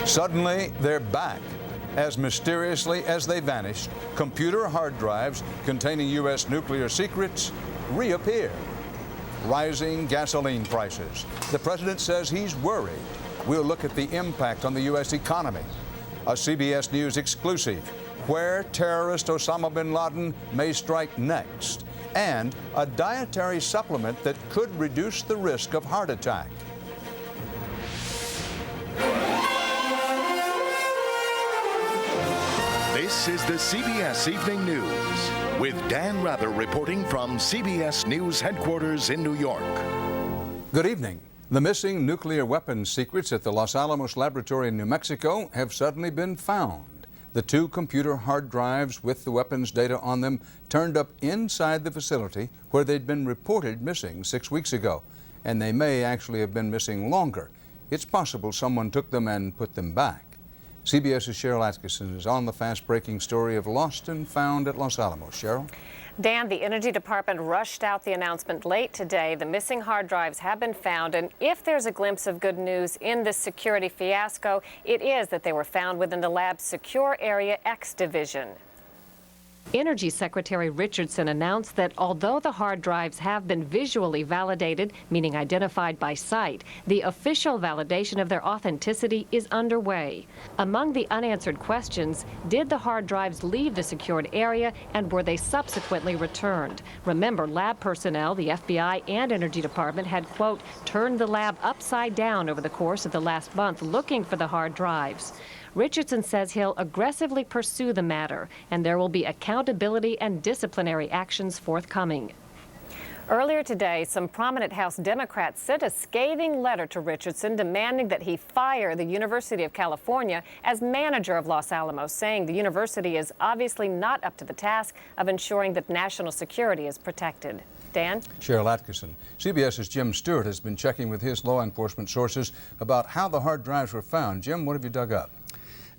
Suddenly, they're back. As mysteriously as they vanished, computer hard drives containing U.S. nuclear secrets reappear. Rising gasoline prices. The president says he's worried. We'll look at the impact on the U.S. economy. A CBS News exclusive, where terrorist Osama bin Laden may strike next, and a dietary supplement that could reduce the risk of heart attack. This is the CBS Evening News with Dan Rather reporting from CBS News headquarters in New York. Good evening. The missing nuclear weapons secrets at the Los Alamos laboratory in New Mexico have suddenly been found. The 2 computer hard drives with the weapons data on them turned up inside the facility where they'd been reported missing 6 weeks ago. And they may actually have been missing longer. It's possible someone took them and put them back. CBS's Cheryl Atkinson is on the fast-breaking story of lost and found at Los Alamos. Cheryl? Dan, the Energy Department rushed out the announcement late today. The missing hard drives have been found, and if there's a glimpse of good news in this security fiasco, it is that they were found within the lab's Secure Area X division. Energy Secretary Richardson announced that although the hard drives have been visually validated, meaning identified by sight, the official validation of their authenticity is underway. Among the unanswered questions, did the hard drives leave the secured area and were they subsequently returned? Remember, lab personnel, the FBI and Energy Department had, quote, turned the lab upside down over the course of the last month looking for the hard drives. Richardson says he'll aggressively pursue the matter, and there will be accountability and disciplinary actions forthcoming. Earlier today, some prominent House Democrats sent a scathing letter to Richardson demanding that he fire the University of California as manager of Los Alamos, saying the university is obviously not up to the task of ensuring that national security is protected. Dan? Cheryl Atkinson. CBS's Jim Stewart has been checking with his law enforcement sources about how the hard drives were found. Jim, what have you dug up?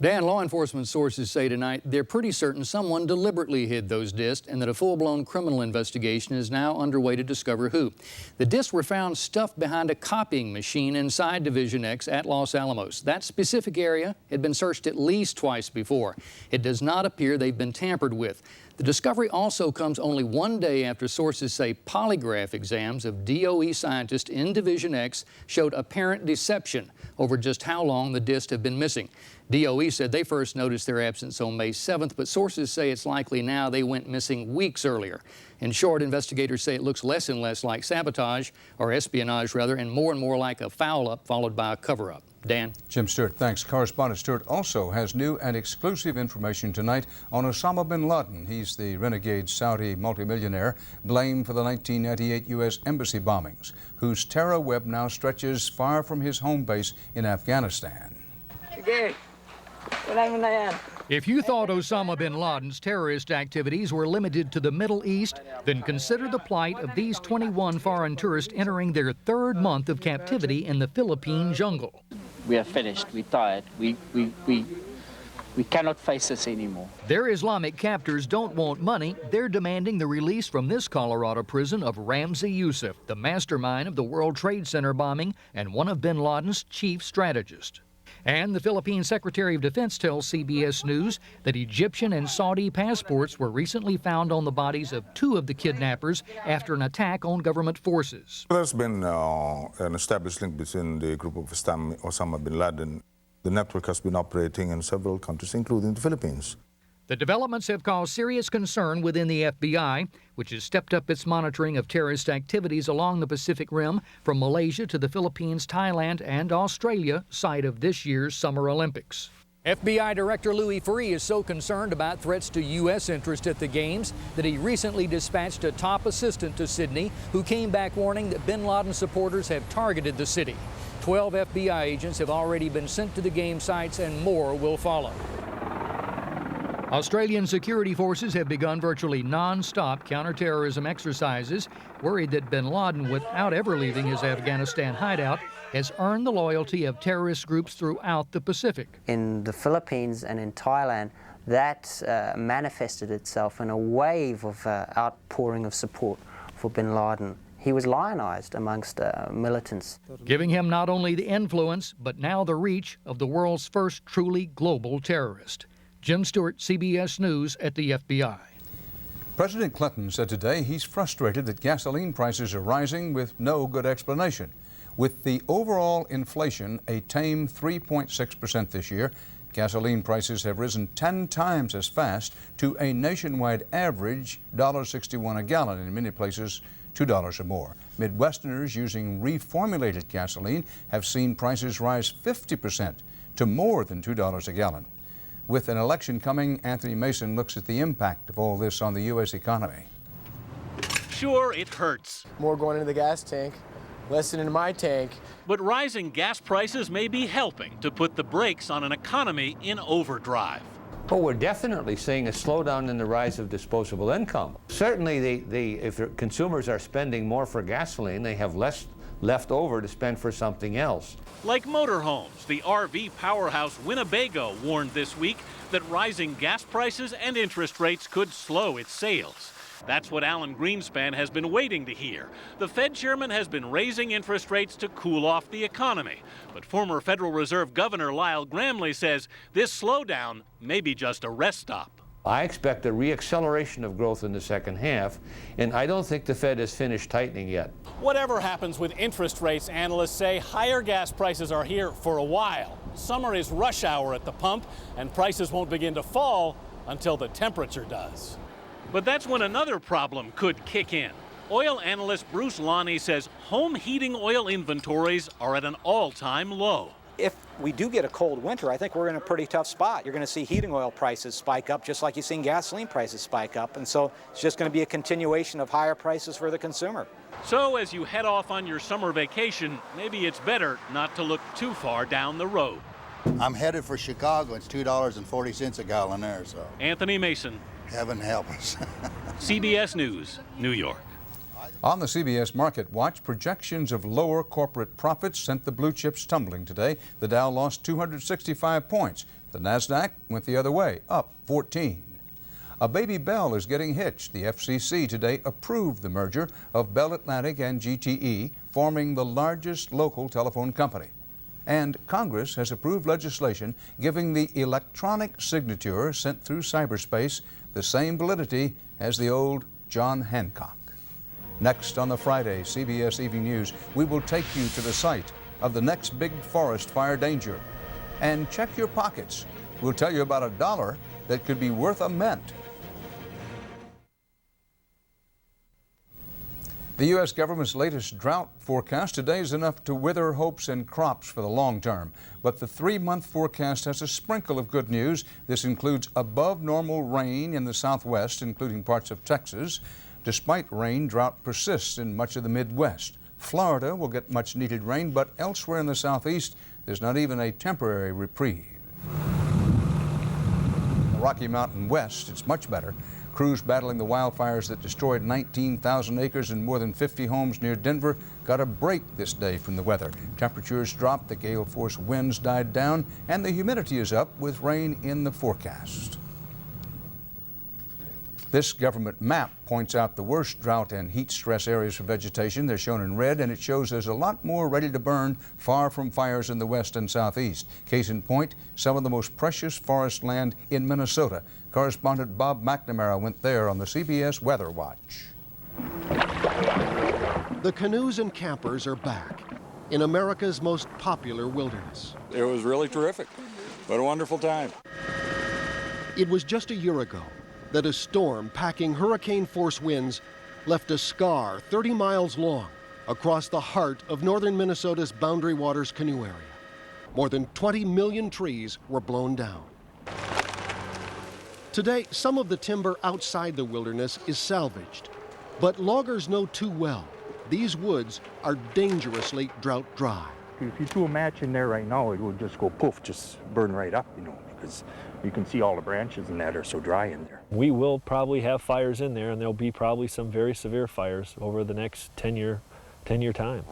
Dan, law enforcement sources say tonight they're pretty certain someone deliberately hid those discs and that a full-blown criminal investigation is now underway to discover who. The discs were found stuffed behind a copying machine inside Division X at Los Alamos. That specific area had been searched at least twice before. It does not appear they've been tampered with. The discovery also comes only one day after sources say polygraph exams of DOE scientists in Division X showed apparent deception over just how long the discs have been missing. DOE said they first noticed their absence on May 7th, but sources say it's likely now they went missing weeks earlier. In short, investigators say it looks less and less like sabotage, or espionage rather, and more like a foul-up followed by a cover-up. Dan? Jim Stewart, thanks. Correspondent Stewart also has new and exclusive information tonight on Osama bin Laden. He's the renegade Saudi multimillionaire blamed for the 1998 U.S. embassy bombings, whose terror web now stretches far from his home base in Afghanistan. If you thought Osama bin Laden's terrorist activities were limited to the Middle East, then consider the plight of these 21 foreign tourists entering their 3rd month of captivity in the Philippine jungle. We are finished. We're tired. We cannot face this anymore. Their Islamic captors don't want money. They're demanding the release from this Colorado prison of Ramzi Youssef, the mastermind of the World Trade Center bombing and one of bin Laden's chief strategists. And the Philippine Secretary of Defense tells CBS News that Egyptian and Saudi passports were recently found on the bodies of 2 of the kidnappers after an attack on government forces. There's been an established link between the group of Osama bin Laden. The network has been operating in several countries, including the Philippines. The developments have caused serious concern within the FBI, which has stepped up its monitoring of terrorist activities along the Pacific Rim from Malaysia to the Philippines, Thailand, and Australia, site of this year's Summer Olympics. FBI Director Louis Freeh is so concerned about threats to U.S. interest at the Games that he recently dispatched a top assistant to Sydney who came back warning that bin Laden supporters have targeted the city. 12 FBI agents have already been sent to the game sites and more will follow. Australian security forces have begun virtually non-stop counterterrorism exercises, worried that bin Laden, without ever leaving his Afghanistan hideout, has earned the loyalty of terrorist groups throughout the Pacific. In the Philippines and in Thailand, that manifested itself in a wave of outpouring of support for bin Laden he was lionized amongst militants. Giving him not only the influence, but now the reach of the world's first truly global terrorist. Jim Stewart, CBS News at the FBI. President Clinton said today he's frustrated that gasoline prices are rising with no good explanation. With the overall inflation a tame 3.6% this year, gasoline prices have risen 10 times as fast to a nationwide average $1.61 a gallon, in many places $2 or more. Midwesterners using reformulated gasoline have seen prices rise 50% to more than $2 a gallon. With an election coming, Anthony Mason looks at the impact of all this on the U.S. economy. Sure, it hurts. More going into the gas tank, less into my tank. But rising gas prices may be helping to put the brakes on an economy in overdrive. Well, we're definitely seeing a slowdown in the rise of disposable income. Certainly, if consumers are spending more for gasoline, they have less left over to spend for something else. Like motorhomes, the RV powerhouse Winnebago warned this week that rising gas prices and interest rates could slow its sales. That's what Alan Greenspan has been waiting to hear. The Fed chairman has been raising interest rates to cool off the economy. But former Federal Reserve Governor Lyle Gramley says this slowdown may be just a rest stop. I expect a reacceleration of growth in the second half, and I don't think the Fed has finished tightening yet. Whatever happens with interest rates, analysts say higher gas prices are here for a while. Summer is rush hour at the pump, and prices won't begin to fall until the temperature does. But that's when another problem could kick in. Oil analyst Bruce Lonnie says home heating oil inventories are at an all-time low. If we do get a cold winter, I think we're in a pretty tough spot. You're going to see heating oil prices spike up just like you've seen gasoline prices spike up. And so it's just going to be a continuation of higher prices for the consumer. So as you head off on your summer vacation, maybe it's better not to look too far down the road. I'm headed for Chicago. It's $2.40 a gallon there. So Anthony Mason. Heaven help us. CBS News, New York. On the CBS Market Watch, projections of lower corporate profits sent the blue chips tumbling today. The Dow lost 265 points. The Nasdaq went the other way, up 14. A baby Bell is getting hitched. The FCC today approved the merger of Bell Atlantic and GTE, forming the largest local telephone company. And Congress has approved legislation giving the electronic signature sent through cyberspace the same validity as the old John Hancock. Next on the Friday CBS Evening News, we will take you to the site of the next big forest fire danger. And check your pockets. We'll tell you about a dollar that could be worth a mint. The U.S. government's latest drought forecast today is enough to wither hopes and crops for the long term. But the 3-month forecast has a sprinkle of good news. This includes above normal rain in the southwest, including parts of Texas. Despite rain, drought persists in much of the Midwest. Florida will get much needed rain, but elsewhere in the southeast, there's not even a temporary reprieve. The Rocky Mountain West, it's much better. Crews battling the wildfires that destroyed 19,000 acres and more than 50 homes near Denver got a break this day from the weather. Temperatures dropped, the gale force winds died down, and the humidity is up with rain in the forecast. This government map points out the worst drought and heat stress areas for vegetation. They're shown in red, and it shows there's a lot more ready to burn far from fires in the west and southeast. Case in point, some of the most precious forest land in Minnesota. Correspondent Bob McNamara went there on the CBS Weather Watch. The canoes and campers are back in America's most popular wilderness. It was really terrific. What a wonderful time. It was just a year ago that a storm packing hurricane-force winds left a scar 30 miles long across the heart of northern Minnesota's Boundary Waters canoe area. More than 20 million trees were blown down. Today, some of the timber outside the wilderness is salvaged, but loggers know too well these woods are dangerously drought dry. If you threw a match in there right now, it would just go poof, just burn right up, because you can see all the branches and that are so dry in there. We will probably have fires in there, and there'll be probably some very severe fires over the next 10-year time.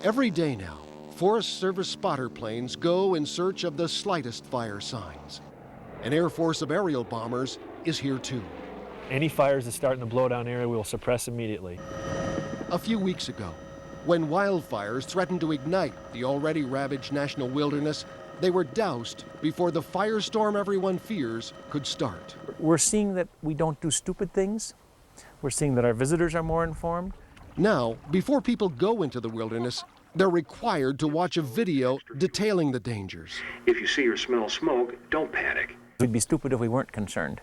Every day now, Forest Service spotter planes go in search of the slightest fire signs. An Air Force of aerial bombers is here too. Any fires that start in the blowdown area, we will suppress immediately. a few weeks ago. When wildfires threatened to ignite the already ravaged national wilderness, they were doused before the firestorm everyone fears could start. We're seeing that we don't do stupid things. We're seeing that our visitors are more informed. Now, before people go into the wilderness, they're required to watch a video detailing the dangers. If you see or smell smoke, don't panic. We'd be stupid if we weren't concerned.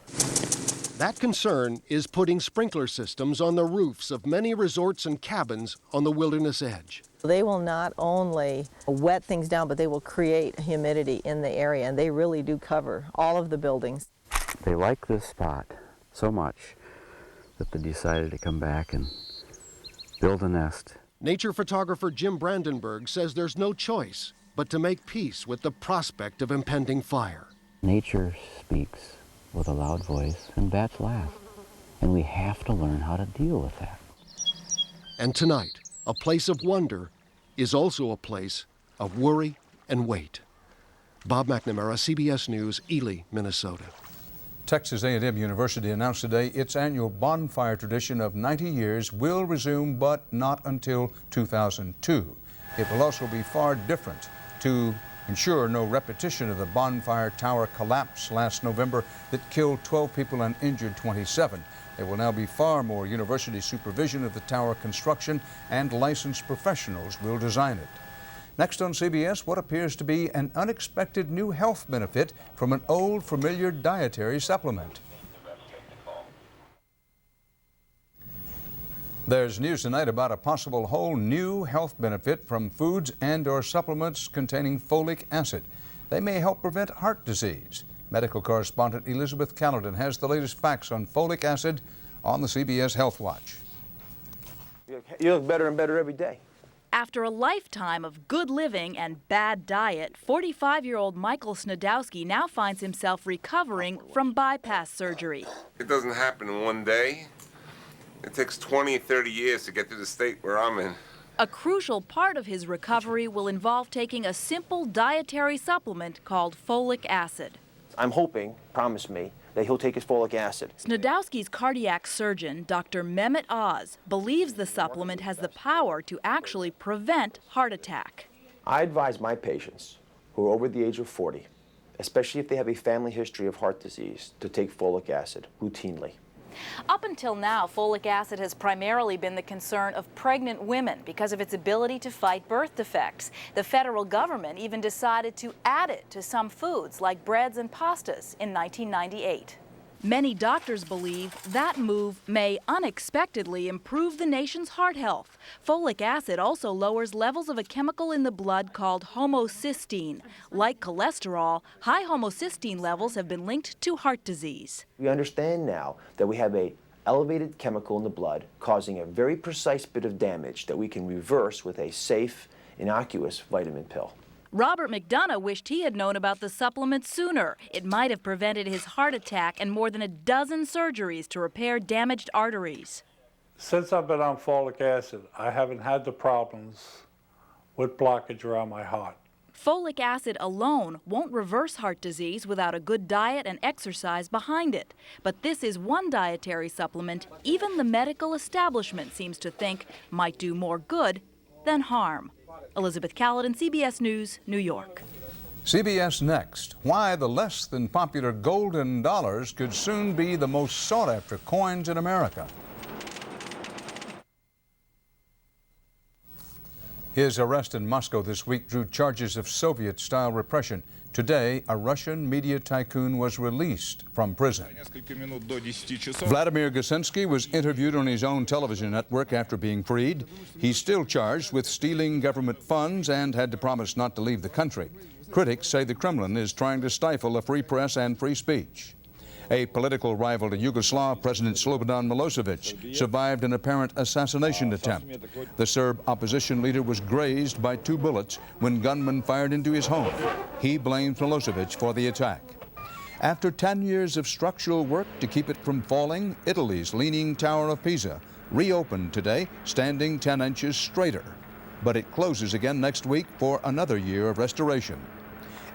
That concern is putting sprinkler systems on the roofs of many resorts and cabins on the wilderness edge. They will not only wet things down, but they will create humidity in the area, and they really do cover all of the buildings. They like this spot so much that they decided to come back and build a nest. Nature photographer Jim Brandenburg says there's no choice but to make peace with the prospect of impending fire. Nature speaks with a loud voice, and bats laugh. And we have to learn how to deal with that. And tonight, a place of wonder is also a place of worry and wait. Bob McNamara, CBS News, Ely, Minnesota. Texas A&M University announced today its annual bonfire tradition of 90 years will resume, but not until 2002. It will also be far different to ensure no repetition of the bonfire tower collapse last November that killed 12 people and injured 27. There will now be far more university supervision of the tower construction, and licensed professionals will design it. Next on CBS, what appears to be an unexpected new health benefit from an old familiar dietary supplement. There's news tonight about a possible whole new health benefit from foods and/or supplements containing folic acid. They may help prevent heart disease. Medical correspondent Elizabeth Caledon has the latest facts on folic acid on the CBS Health Watch. You look better and better every day. After a lifetime of good living and bad diet, 45-year-old Michael Snodowski now finds himself recovering from bypass surgery. It doesn't happen in one day. It takes 20, 30 years to get to the state where I'm in. A crucial part of his recovery will involve taking a simple dietary supplement called folic acid. I'm hoping, promise me, that he'll take his folic acid. Snodowski's cardiac surgeon, Dr. Mehmet Oz, believes the supplement has the power to actually prevent heart attack. I advise my patients who are over the age of 40, especially if they have a family history of heart disease, to take folic acid routinely. Up until now, folic acid has primarily been the concern of pregnant women because of its ability to fight birth defects. The federal government even decided to add it to some foods like breads and pastas in 1998. Many doctors believe that move may unexpectedly improve the nation's heart health. Folic acid also lowers levels of a chemical in the blood called homocysteine. Like cholesterol, high homocysteine levels have been linked to heart disease. We understand now that we have an elevated chemical in the blood causing a very precise bit of damage that we can reverse with a safe, innocuous vitamin pill. Robert McDonough wished he had known about the supplement sooner. It might have prevented his heart attack and more than a dozen surgeries to repair damaged arteries. Since I've been on folic acid, I haven't had the problems with blockage around my heart. Folic acid alone won't reverse heart disease without a good diet and exercise behind it. But this is one dietary supplement even the medical establishment seems to think might do more good than harm. Elizabeth Caledon, CBS News, New York. CBS Next, why the less than popular golden dollars could soon be the most sought after coins in America. His arrest in Moscow this week drew charges of Soviet-style repression. Today, a Russian media tycoon was released from prison. Vladimir Gusinsky was interviewed on his own television network after being freed. He's still charged with stealing government funds and had to promise not to leave the country. Critics say the Kremlin is trying to stifle a free press and free speech. A political rival to Yugoslav President Slobodan Milosevic survived an apparent assassination attempt. The Serb opposition leader was grazed by 2 bullets when gunmen fired into his home. He blames Milosevic for the attack. After 10 years of structural work to keep it from falling, Italy's Leaning Tower of Pisa reopened today, standing 10 inches straighter. But it closes again next week for another year of restoration.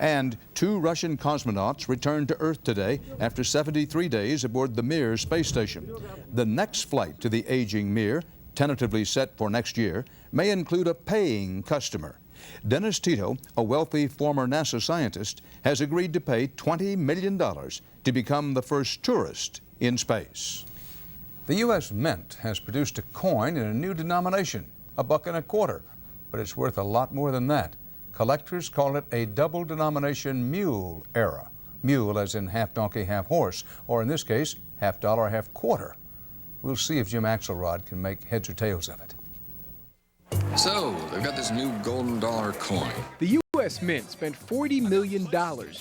And 2 Russian cosmonauts returned to Earth today after 73 days aboard the Mir space station. The next flight to the aging Mir tentatively set for next year, may include a paying customer. Dennis Tito, a wealthy former NASA scientist, has agreed to pay $20 million to become the first tourist in space. The U.S. Mint has produced a coin in a new denomination, $1.25, but it's worth a lot more than that. Collectors call it a double denomination mule era. Mule as in half donkey, half horse, or in this case, half dollar, half quarter. We'll see if Jim Axelrod can make heads or tails of it. So, they've got this new golden dollar coin. The U.S. Mint spent $40 million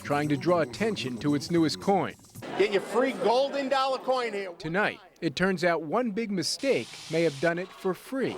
trying to draw attention to its newest coin. Get your free golden dollar coin here. Tonight, it turns out one big mistake may have done it for free.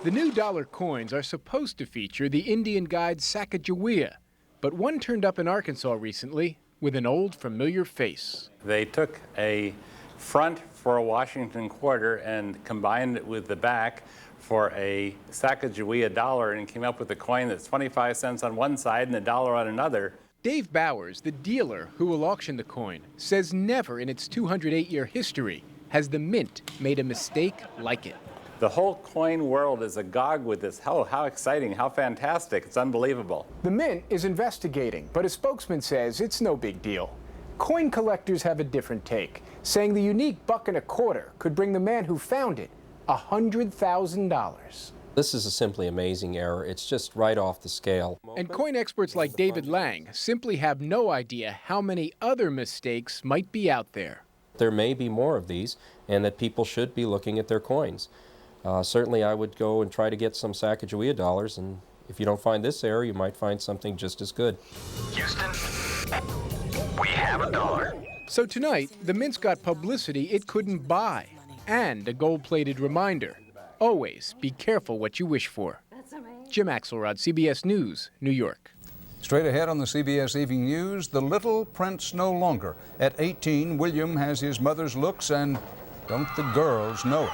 The new dollar coins are supposed to feature the Indian guide Sacagawea, but one turned up in Arkansas recently with an old familiar face. They took a front for a Washington quarter and combined it with the back for a Sacagawea dollar and came up with a coin that's 25 cents on one side and a dollar on another. Dave Bowers, the dealer who will auction the coin, says never in its 208-year history has the Mint made a mistake like it. The whole coin world is agog with this. Oh, how exciting, how fantastic, it's unbelievable. The Mint is investigating, but a spokesman says it's no big deal. Coin collectors have a different take, saying the unique $1.25 could bring the man who found it $100,000. This is a simply amazing error. It's just right off the scale. And coin experts like David Lang simply have no idea how many other mistakes might be out there. There may be more of these, and that people should be looking at their coins. Certainly I would go and try to get some Sacagawea dollars, and if you don't find this error, you might find something just as good. Houston, we have a dollar. So tonight, the Mint's got publicity it couldn't buy, and a gold-plated reminder. Always be careful what you wish for. Jim Axelrod, CBS News, New York. Straight ahead on the CBS Evening News, the little prince no longer. At 18, William has his mother's looks, and don't the girls know it?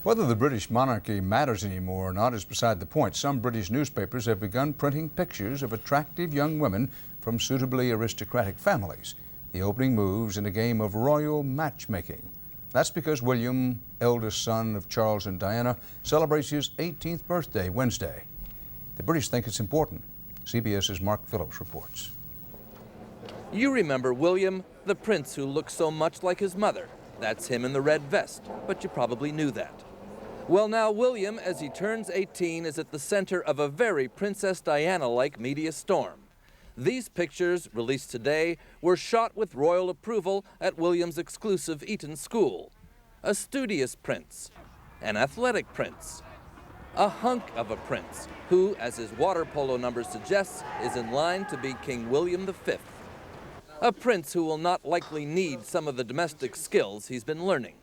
Whether the British monarchy matters anymore or not is beside the point. Some British newspapers have begun printing pictures of attractive young women from suitably aristocratic families. The opening moves in a game of royal matchmaking. That's because William, eldest son of Charles and Diana, celebrates his 18th birthday Wednesday. The British think it's important. CBS's Mark Phillips reports. You remember William, the prince who looks so much like his mother. That's him in the red vest, but you probably knew that. Well, now William, as he turns 18, is at the center of a very Princess Diana-like media storm. These pictures, released today, were shot with royal approval at William's exclusive Eton school. A studious prince, an athletic prince, a hunk of a prince who, as his water polo number suggests, is in line to be King William V. A prince who will not likely need some of the domestic skills he's been learning.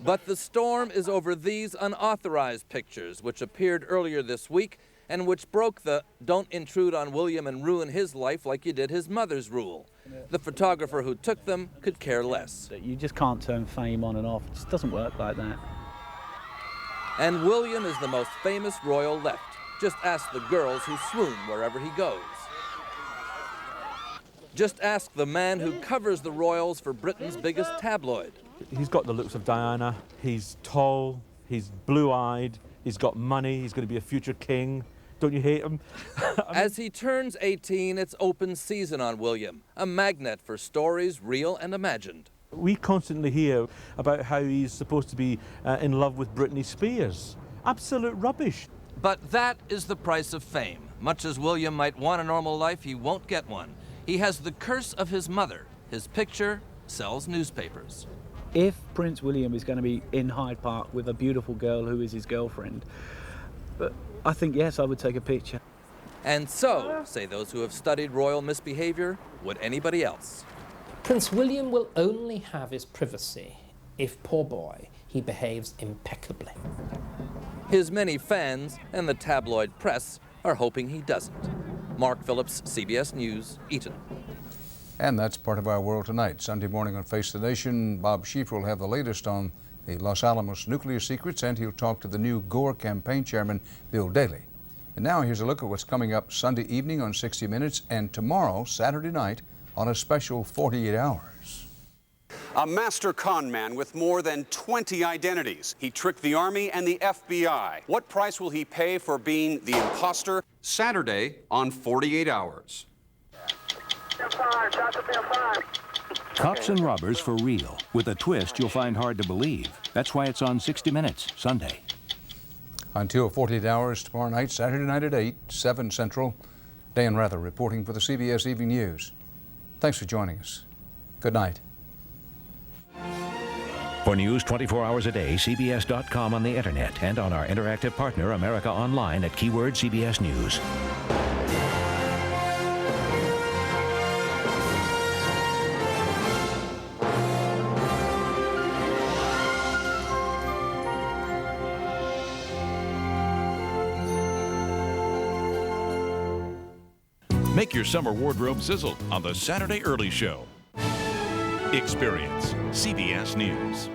But the storm is over these unauthorized pictures, which appeared earlier this week and which broke the "don't intrude on William and ruin his life like you did his mother's" rule. The photographer who took them could care less. You just can't turn fame on and off. It just doesn't work like that. And William is the most famous royal left. Just ask the girls who swoon wherever he goes. Just ask the man who covers the royals for Britain's biggest tabloid. He's got the looks of Diana. He's tall, he's blue-eyed, he's got money, he's going to be a future king. Don't you hate him? As he turns 18, it's open season on William, a magnet for stories real and imagined. We constantly hear about how he's supposed to be in love with Britney Spears. Absolute rubbish. But that is the price of fame. Much as William might want a normal life, he won't get one. He has the curse of his mother. His picture sells newspapers. If Prince William is going to be in Hyde Park with a beautiful girl who is his girlfriend, but I think, yes, I would take a picture. And so, say those who have studied royal misbehavior, would anybody else. Prince William will only have his privacy if, poor boy, he behaves impeccably. His many fans and the tabloid press are hoping he doesn't. Mark Phillips, CBS News, Eton. And that's part of our world tonight. Sunday morning on Face the Nation, Bob Schieffer will have the latest on the Los Alamos nuclear secrets, and he'll talk to the new Gore campaign chairman, Bill Daley. And now here's a look at what's coming up Sunday evening on 60 Minutes and tomorrow, Saturday night, on a special 48 Hours. A master con man with more than 20 identities. He tricked the Army and the FBI. What price will he pay for being the imposter? Saturday on 48 Hours. Cops and robbers for real, with a twist you'll find hard to believe. That's why it's on 60 Minutes, Sunday. Until 48 Hours tomorrow night, Saturday night at 8, 7 Central. Dan Rather reporting for the CBS Evening News. Thanks for joining us. Good night. For news 24 hours a day, CBS.com on the internet and on our interactive partner, America Online, at keyword CBS News. Make your summer wardrobe sizzle on the Saturday Early Show. Experience CBS News.